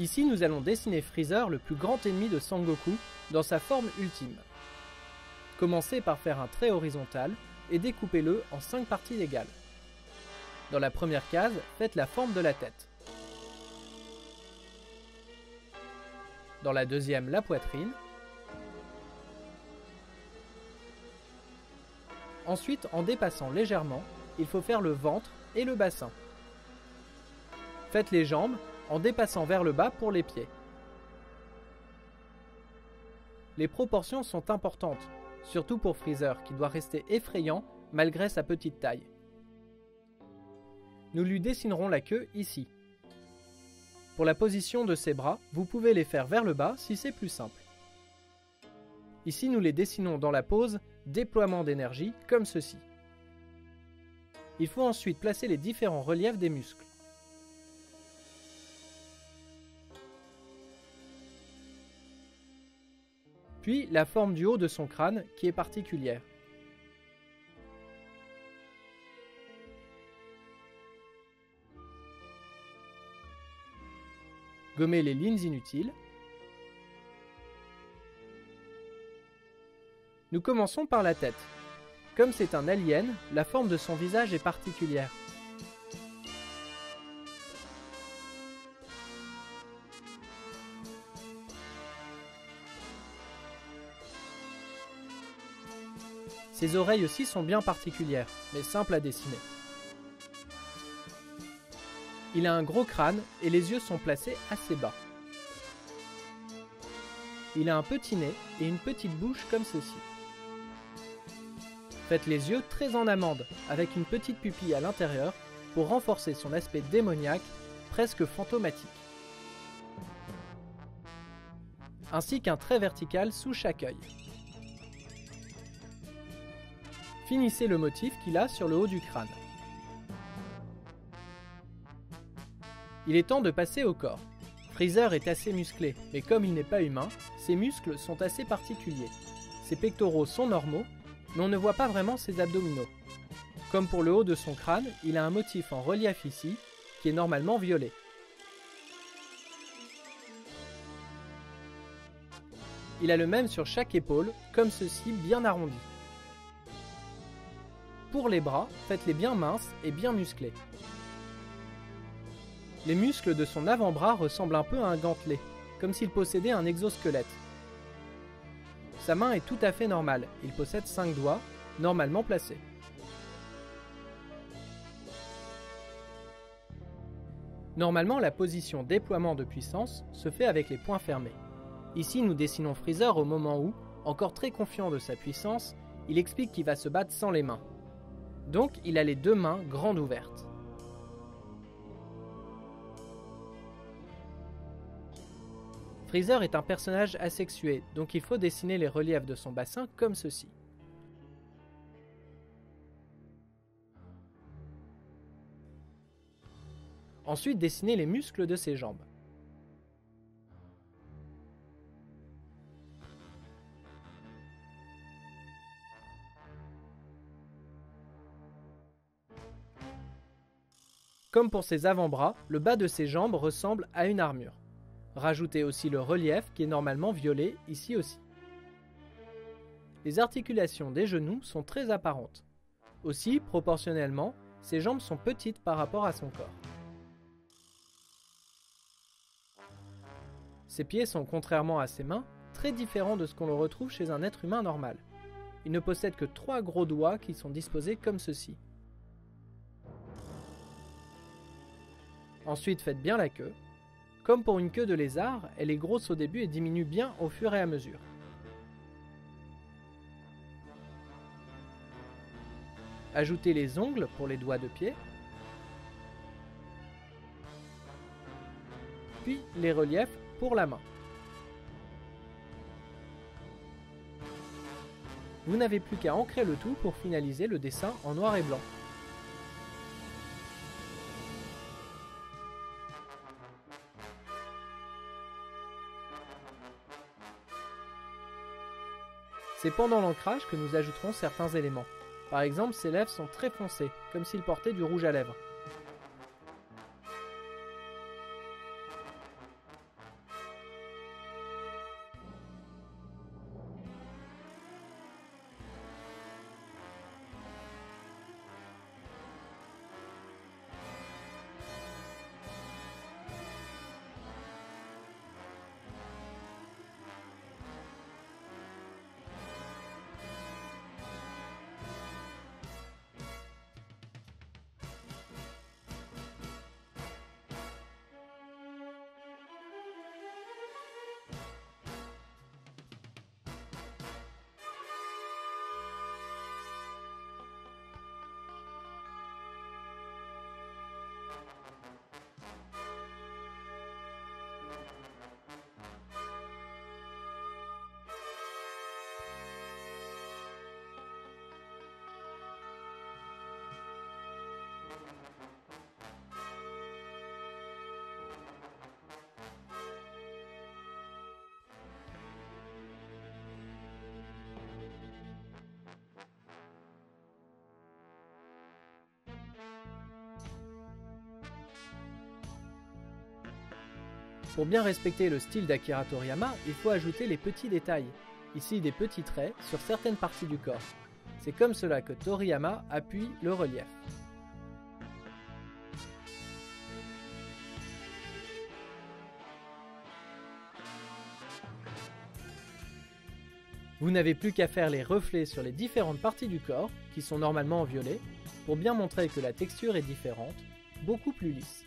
Ici, nous allons dessiner Freezer, le plus grand ennemi de Sangoku, dans sa forme ultime. Commencez par faire un trait horizontal et découpez-le en 5 parties égales. Dans la première case, faites la forme de la tête. Dans la deuxième, la poitrine. Ensuite, en dépassant légèrement, il faut faire le ventre et le bassin. Faites les jambes en dépassant vers le bas pour les pieds. Les proportions sont importantes, surtout pour Freezer qui doit rester effrayant malgré sa petite taille. Nous lui dessinerons la queue ici. Pour la position de ses bras, vous pouvez les faire vers le bas si c'est plus simple. Ici, nous les dessinons dans la pose déploiement d'énergie comme ceci. Il faut ensuite placer les différents reliefs des muscles. Puis la forme du haut de son crâne qui est particulière. Gommez les lignes inutiles. Nous commençons par la tête. Comme c'est un alien, la forme de son visage est particulière. Ses oreilles aussi sont bien particulières, mais simples à dessiner. Il a un gros crâne et les yeux sont placés assez bas. Il a un petit nez et une petite bouche comme ceci. Faites les yeux très en amande, avec une petite pupille à l'intérieur pour renforcer son aspect démoniaque, presque fantomatique. Ainsi qu'un trait vertical sous chaque œil. Finissez le motif qu'il a sur le haut du crâne. Il est temps de passer au corps. Freezer est assez musclé, mais comme il n'est pas humain, ses muscles sont assez particuliers. Ses pectoraux sont normaux, mais on ne voit pas vraiment ses abdominaux. Comme pour le haut de son crâne, il a un motif en relief ici, qui est normalement violet. Il a le même sur chaque épaule, comme ceci, bien arrondi. Pour les bras, faites-les bien minces et bien musclés. Les muscles de son avant-bras ressemblent un peu à un gantelet, comme s'il possédait un exosquelette. Sa main est tout à fait normale, il possède 5 doigts, normalement placés. Normalement, la position déploiement de puissance se fait avec les poings fermés. Ici, nous dessinons Freezer au moment où, encore très confiant de sa puissance, il explique qu'il va se battre sans les mains. Donc, il a les 2 mains grandes ouvertes. Freezer est un personnage asexué, donc il faut dessiner les reliefs de son bassin comme ceci. Ensuite, dessinez les muscles de ses jambes. Comme pour ses avant-bras, le bas de ses jambes ressemble à une armure. Rajoutez aussi le relief qui est normalement violet ici aussi. Les articulations des genoux sont très apparentes. Aussi, proportionnellement, ses jambes sont petites par rapport à son corps. Ses pieds sont, contrairement à ses mains, très différents de ce qu'on le retrouve chez un être humain normal. Il ne possède que 3 gros doigts qui sont disposés comme ceci. Ensuite, faites bien la queue. Comme pour une queue de lézard, elle est grosse au début et diminue bien au fur et à mesure. Ajoutez les ongles pour les doigts de pied. Puis les reliefs pour la main. Vous n'avez plus qu'à ancrer le tout pour finaliser le dessin en noir et blanc. C'est pendant l'ancrage que nous ajouterons certains éléments. Par exemple, ses lèvres sont très foncées, comme s'il portait du rouge à lèvres. Pour bien respecter le style d'Akira Toriyama, il faut ajouter les petits détails, ici des petits traits sur certaines parties du corps. C'est comme cela que Toriyama appuie le relief. Vous n'avez plus qu'à faire les reflets sur les différentes parties du corps, qui sont normalement en violet, pour bien montrer que la texture est différente, beaucoup plus lisse.